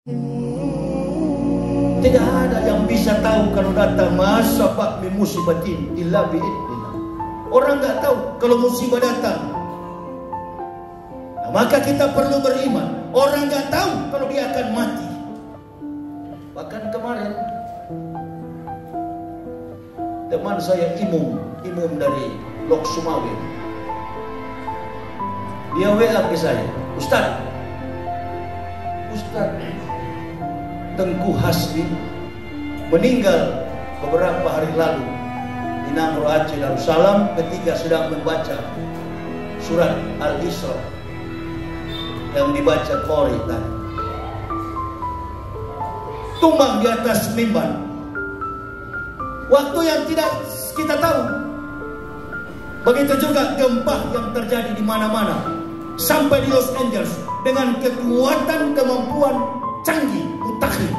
Tidak ada yang bisa tahu kalau datang masa pak min musibatin illa biidznillah. Orang nggak tahu kalau musibah datang. Nah, maka kita perlu beriman. Orang nggak tahu kalau dia akan mati. Bahkan kemarin teman saya imum dari Lok Sumawe, dia WA ke saya, Ustaz, Tengku Hasbi meninggal beberapa hari lalu di Nangro Aceh Darussalam ketika sedang membaca surat Al-Isra yang dibaca Qori tadi. Tumbang di atas mimbar. Waktu yang tidak kita tahu. Begitu juga gempa yang terjadi di mana-mana sampai di Los Angeles dengan kekuatan kemampuan canggih mutakhir.